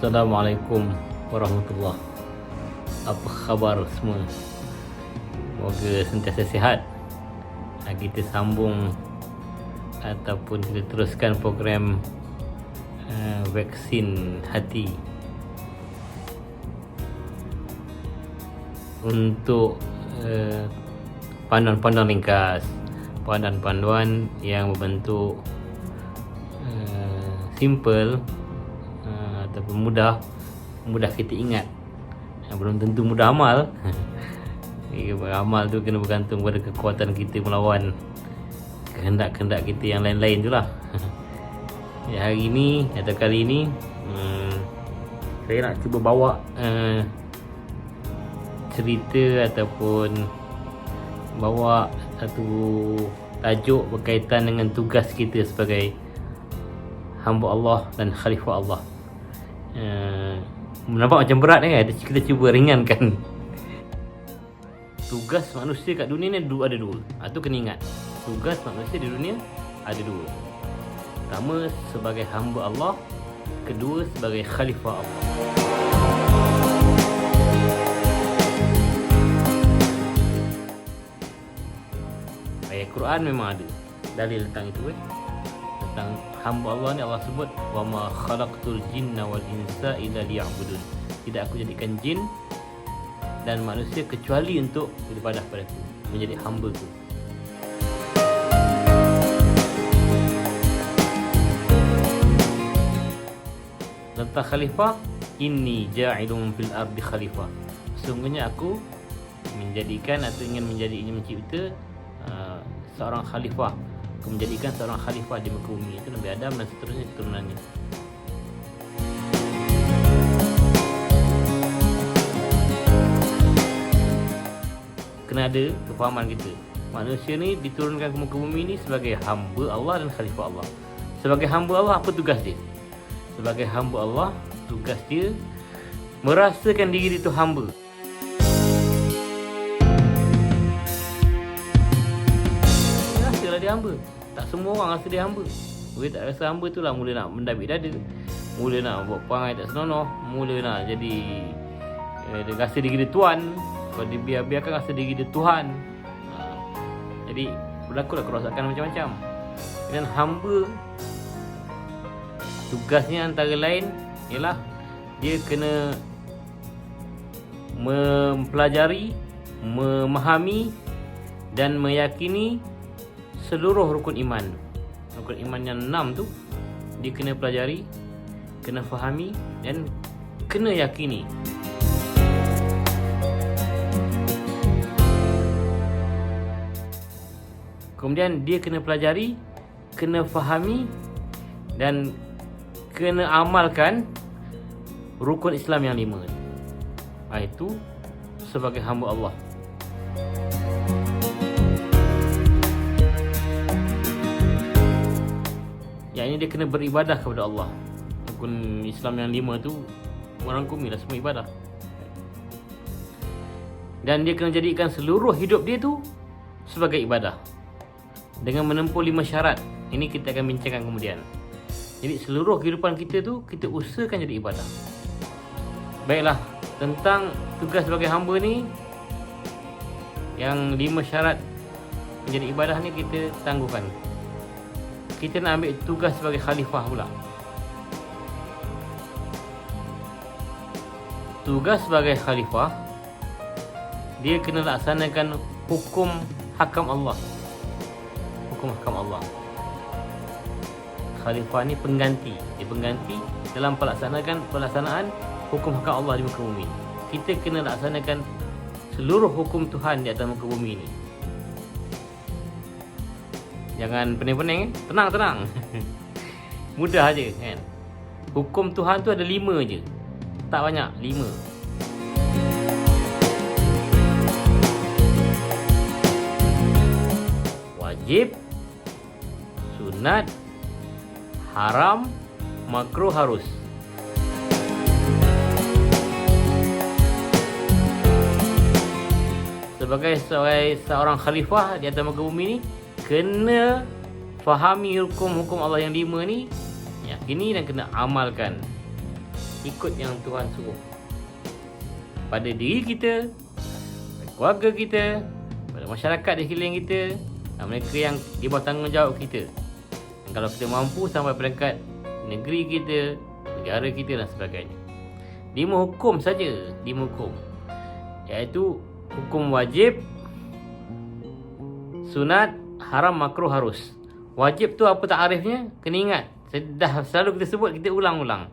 Assalamualaikum warahmatullahi. Apa khabar semua? Semoga sentiasa sihat. Kita sambung ataupun kita teruskan program vaksin hati. Untuk panduan-panduan ringkas, panduan-panduan yang berbentuk simple ataupun mudah kita ingat. Belum tentu mudah amal. Amal tu kena bergantung pada kekuatan kita melawan kehendak-kehendak kita yang lain-lain tu lah. Hari ini atau kali ini saya nak cuba bawa cerita ataupun bawa satu tajuk berkaitan dengan tugas kita sebagai hamba Allah dan khalifah Allah. Nampak macam berat kan? Kita cuba ringankan. Tugas manusia kat dunia ni ada dua. Itu kena ingat. Tugas manusia di dunia ada dua. Pertama sebagai hamba Allah, kedua sebagai khalifah Allah. Ayat Quran memang ada dalil tentang itu tentang hamba Allah ni. Allah sebut wa ma khalaqtul jinna wal insa illa liya'budun. Tidak aku jadikan jin dan manusia kecuali untuk beribadah padaku, menjadi hamba-Ku. Tentang khalifah, inni ja'ilun fil ardi khalifah. Sesungguhnya aku menjadikan atau ingin mencipta seorang khalifah. Aku menjadikan seorang khalifah di muka bumi, itu Nabi Adam dan seterusnya keturunannya. Kena ada kefahaman kita. Manusia ni diturunkan ke muka bumi ni sebagai hamba Allah dan khalifah Allah. Sebagai hamba Allah, apa tugas dia? Sebagai hamba Allah, tugas dia merasakan diri dia tu hamba. Rasalah dia hamba. Tak semua orang rasa dia hamba. Dia tak rasa hamba tu lah mula nak mendabik dada, mula nak buat perangai tak senonoh, mula nak jadi dia rasa diri dia tuan. Kalau dia biarkan rasa diri dia Tuhan. Jadi berlakulah kerosakan macam-macam. Dan hamba tugasnya antara lain ialah dia kena mempelajari, memahami dan meyakini seluruh rukun iman. Rukun iman yang 6 tu dia kena pelajari, kena fahami dan kena yakini. Kemudian dia kena pelajari, kena fahami dan kena amalkan rukun Islam yang 5. Itu sebagai hamba Allah. Yang ini dia kena beribadah kepada Allah. Rukun Islam yang 5 tu merangkumilah semua ibadah. Dan dia kena jadikan seluruh hidup dia tu sebagai ibadah, dengan menempuh 5 syarat. Ini kita akan bincangkan kemudian. Jadi seluruh kehidupan kita tu kita usahakan jadi ibadah. Baiklah, tentang tugas sebagai hamba ni, yang 5 syarat menjadi ibadah ni kita tangguhkan. Kita nak ambil tugas sebagai khalifah pula. Tugas sebagai khalifah, dia kena laksanakan hukum hakam Allah. Hukum hakam Allah. Khalifah ni pengganti. Dia pengganti dalam pelaksanaan hukum hakam Allah di muka bumi. Kita kena laksanakan seluruh hukum Tuhan di atas muka bumi ni. Jangan pening-pening. Tenang. Mudah aja kan. Hukum Tuhan tu ada 5 je. Tak banyak, 5. Wajib, sunat, haram, makruh, harus. Sebagai seorang khalifah di atas muka bumi ni, kena fahami hukum-hukum Allah yang 5 ni, yakini dan kena amalkan. ikut yang Tuhan suruh. Pada diri kita, pada keluarga kita, pada masyarakat di sekeliling kita, dan mereka yang di bawah tanggungjawab kita. Dan kalau kita mampu sampai peringkat negeri kita, negara kita dan sebagainya. 5 hukum saja, 5 hukum. Iaitu hukum wajib, sunat, haram, makruh, harus. Wajib tu apa takrifnya? Kena ingat. Dah selalu kita sebut, kita ulang-ulang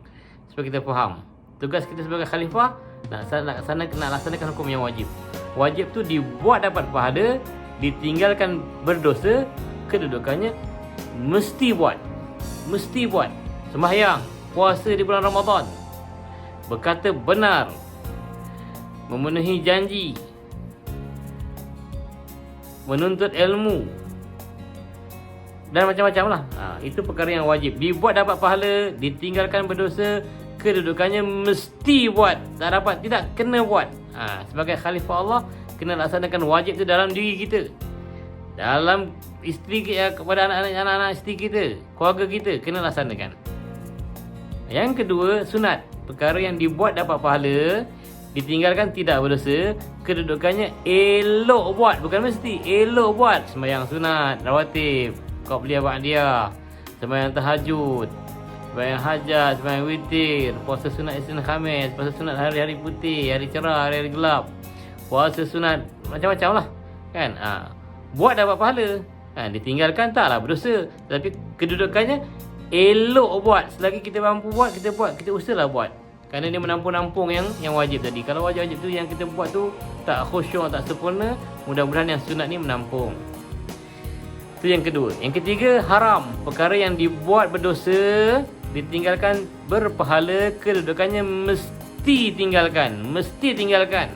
supaya kita faham. Tugas kita sebagai khalifah nak laksanakan hukum yang wajib. Wajib tu dibuat dapat pahala, ditinggalkan berdosa, kedudukannya mesti buat. Mesti buat. Sembahyang, puasa di bulan Ramadan, berkata benar, memenuhi janji, menuntut ilmu, dan macam-macam lah. Itu perkara yang wajib. Dibuat dapat pahala, ditinggalkan berdosa, kedudukannya mesti buat. Tak dapat, tidak, kena buat. Sebagai khalifah Allah, kena laksanakan wajib itu dalam diri kita, dalam isteri kita, kepada anak-anak isteri kita, keluarga kita, kena laksanakan. Yang kedua, sunat. Perkara yang dibuat dapat pahala, ditinggalkan tidak berdosa, kedudukannya elok buat. Bukan mesti, elok buat. Sembahyang sunat, rawatib, qabliyah ba'diyah, sembahyang tahajud, sembahyang hajat, sembahyang witir, puasa sunat Isnin Khamis, puasa sunat hari-hari putih, hari cerah, hari-hari gelap, puasa sunat, macam-macam lah kan. Buat dapat pahala, ditinggalkan taklah berdosa, tapi kedudukannya elok buat. Selagi kita mampu buat, kita buat, kita usahalah buat. Kerana dia menampung-nampung yang wajib tadi. Kalau wajib-wajib tu yang kita buat tu tak khusyuk, tak sempurna, mudah-mudahan yang sunat ni menampung. Itu yang kedua. Yang ketiga, haram. Perkara yang dibuat berdosa, ditinggalkan berpahala, kedudukannya mesti tinggalkan. Mesti tinggalkan.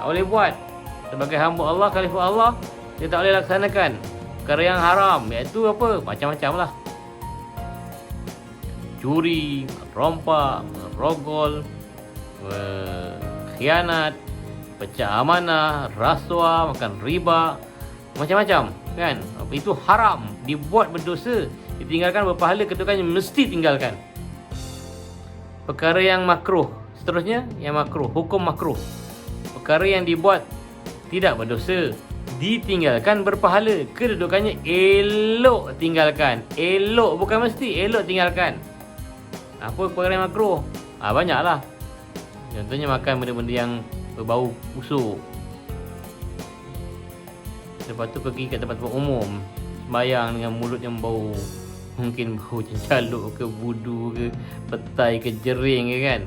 Tak boleh buat. Sebagai hamba Allah, khalifah Allah, dia tak boleh laksanakan perkara yang haram. Iaitu apa? Macam-macam lah. Curi, rompak, rogol, khianat, pecah amanah, rasuah, makan riba, macam-macam kan. Itu haram, dibuat berdosa, ditinggalkan berpahala, kedudukannya mesti tinggalkan. Perkara yang makruh, seterusnya yang makruh, hukum makruh. Perkara yang dibuat tidak berdosa, ditinggalkan berpahala, kedudukannya elok tinggalkan. Elok, bukan mesti, elok tinggalkan. Apa perkara yang makruh? Banyaklah. Contohnya makan benda-benda yang berbau busuk. Lepas tu pergi kat tempat-tempat umum, sembahyang dengan mulut yang bau, mungkin bau cincaluk ke, budu ke, petai ke, jering ke kan.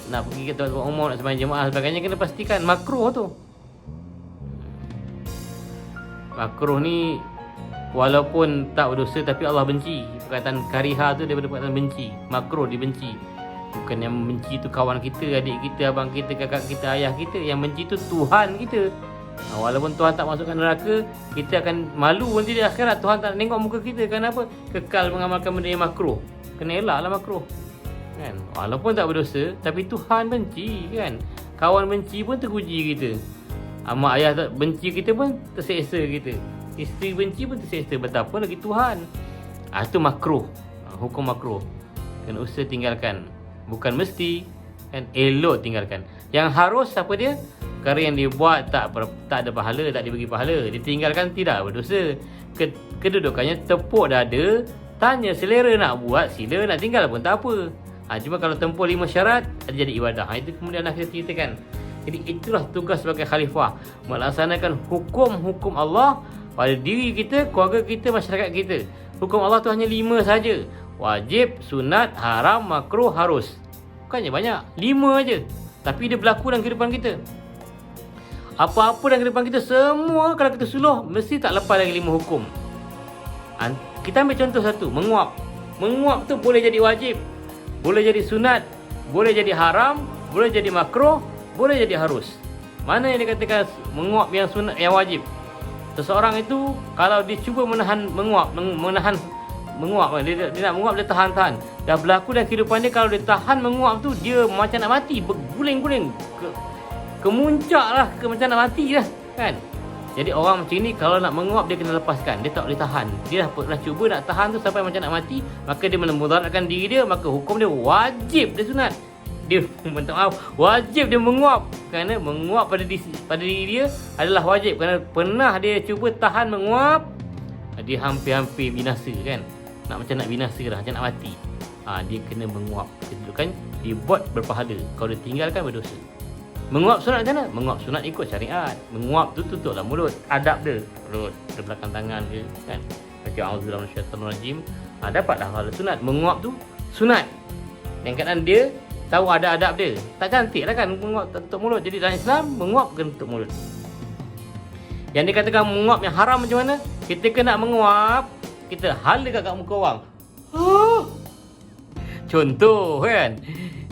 Nak pergi ke tempat-tempat umum, nak sembahyang jemaah sebagainya, kena pastikan makruh tu. Makruh ni walaupun tak berdosa tapi Allah benci. Perkataan kariha tu daripada perkataan benci. Makruh, dibenci. Bukan yang benci tu kawan kita, adik kita, abang kita, kakak kita, ayah kita. Yang benci tu Tuhan kita. Walaupun Tuhan tak masukkan neraka, kita akan malu nanti di akhirat. Tuhan tak tengok muka kita. Kenapa? Kekal mengamalkan benda yang makruh. Kena elaklah makruh kan? Walaupun tak berdosa tapi Tuhan benci kan. Kawan benci pun terpuji kita. Mak ayah tak benci kita pun terseksa kita. Isteri benci pun terseksa, betapa lagi Tuhan. Itu makruh. Hukum makruh, kena usaha tinggalkan. Bukan mesti kan, elok tinggalkan. Yang harus apa dia? Perkara yang dibuat tak ada pahala, tak dibagi pahala, ditinggalkan tidak berdosa, kedudukannya tepuk dada, tanya selera nak buat, sila, nak tinggal pun tak apa. Cuma kalau tempuh 5 syarat, jadi ibadah. Itu kemudian nak kita ceritakan. Jadi itulah tugas sebagai khalifah, melaksanakan hukum-hukum Allah pada diri kita, keluarga kita, masyarakat kita. Hukum Allah tu hanya 5 saja. Wajib, sunat, haram, makruh, harus. Bukannya banyak, 5 aja. Tapi dia berlaku dalam kehidupan kita. Apa-apa dalam kehidupan kita, semua kalau kita suluh, mesti tak lepas dari 5 hukum. Kita ambil contoh satu, menguap. Menguap tu boleh jadi wajib, boleh jadi sunat, boleh jadi haram, boleh jadi makruh, boleh jadi harus. Mana yang dikatakan menguap yang sunat, yang wajib? Seseorang itu kalau dia cuba menahan menguap, dia nak menguap, dia tahan-tahan. Dah berlaku dalam kehidupan dia, kalau dia tahan menguap tu, dia macam nak mati, berguling-guling ke muncak lah, ke macam nak mati lah kan. Jadi orang macam ni kalau nak menguap dia kena lepaskan. Dia tak boleh tahan. Dia dah cuba nak tahan tu sampai macam nak mati, maka dia memudaratkan diri dia, maka hukum dia wajib dia sunat. Dia minta maaf, wajib dia menguap. Kerana menguap pada diri dia adalah wajib. Kerana pernah dia cuba tahan menguap, dia hampir-hampir binasa kan. Macam nak binasa dah, macam nak mati. Dia kena menguap. Kedudukan dibuat berpahala. Kalau dia tinggalkan berdosa. Menguap sunat macam mana? Menguap sunat ikut syariat. Menguap tu tutuplah mulut. Adab dia. Mulut, di belakang tangan ke kan. Baca auzubillahi minasyaitanir rajim. Dapatlah pahala sunat. Menguap tu sunat. Yang kadang dia tahu ada adab dia. Tak cantik lah kan menguap tak tutup mulut. Jadi dalam Islam menguap kena tutup mulut. Yang dikatakan menguap yang haram macam mana? Kita kena menguap, kita hala kat muka orang. Contoh kan,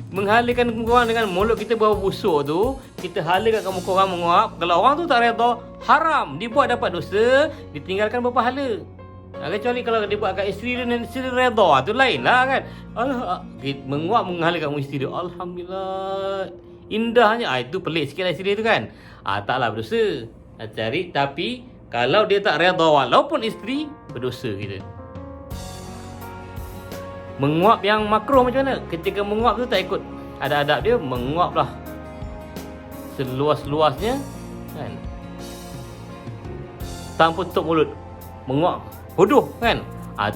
menghalakan muka orang dengan mulut kita bau busuk tu, kita hala kat muka orang menguap. Kalau orang tu tak redha, haram. Dibuat dapat dosa, ditinggalkan berpahala. Kecuali kalau dia buat kat isteri dia dan isteri dia redha, tu lain lah kan. Menguap menghala kat isteri dia, alhamdulillah, indahnya. Itu pelik sikit lah isteri tu kan. Taklah berdosa. Cari, tapi kalau dia tak redha walaupun isteri, berdosa kita. Menguap yang makruh macam mana? Ketika menguap tu tak ikut ada adab dia, menguaplah seluas-luasnya kan, tanpa tutup mulut. Menguap bodoh kan.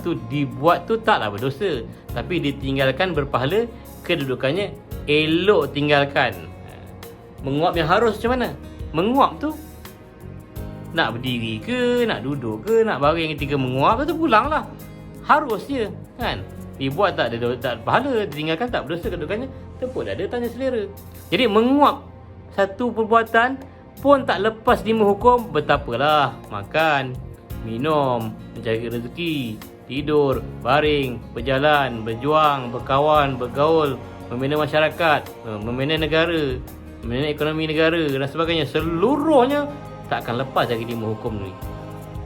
Tu dibuat tu taklah berdosa, tapi ditinggalkan berpahala. Kedudukannya elok tinggalkan. Menguap yang harus macam mana? Menguap tu nak berdiri ke, nak duduk ke, nak baring ketika menguap tu pulanglah. Harus je kan. Dibuat tak ada pahala, ditinggalkan tak berdosa, kedudukannya tepuk dada tanya selera. Jadi menguap satu perbuatan pun tak lepas 5 hukum. Betapalah makan, minum, mencari rezeki, tidur, baring, berjalan, berjuang, berkawan, bergaul, membina masyarakat, membina negara, membina ekonomi negara dan sebagainya. Seluruhnya tak akan lepas dari 5 hukum ni.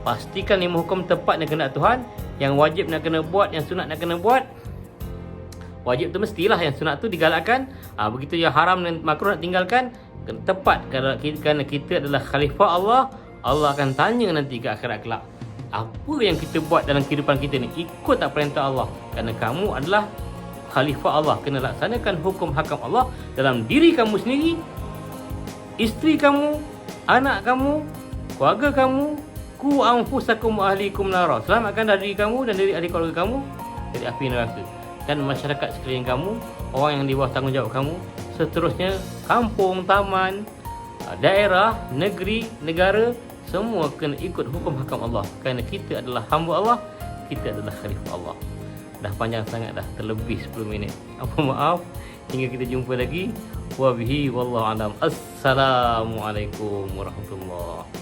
Pastikan 5 hukum tepat dengan kehendak Tuhan. Yang wajib nak kena buat, yang sunat nak kena buat. Wajib tu mestilah, yang sunat tu digalakkan. Begitu yang haram dan makruh nak tinggalkan. Tepat kerana kita adalah khalifah Allah. Allah akan tanya nanti ke akhirat kelak, apa yang kita buat dalam kehidupan kita ni, ikut tak perintah Allah? Kerana kamu adalah khalifah Allah, kena laksanakan hukum hakam Allah dalam diri kamu sendiri, isteri kamu, anak kamu, keluarga kamu. Ku anfusakum wa ahlikum nara. Selamatkan diri kamu dan diri ahli keluarga kamu dari api neraka. Dan masyarakat sekeliling kamu, orang yang di bawah tanggungjawab kamu, seterusnya kampung, taman, daerah, negeri, negara, semua kena ikut hukum hakam Allah. Kerana kita adalah hamba Allah, kita adalah khalifah Allah. Dah panjang sangat dah, terlebih 10 minit. Apa maaf. Hingga kita jumpa lagi. Wabihi wallahu alam. Assalamualaikum warahmatullahi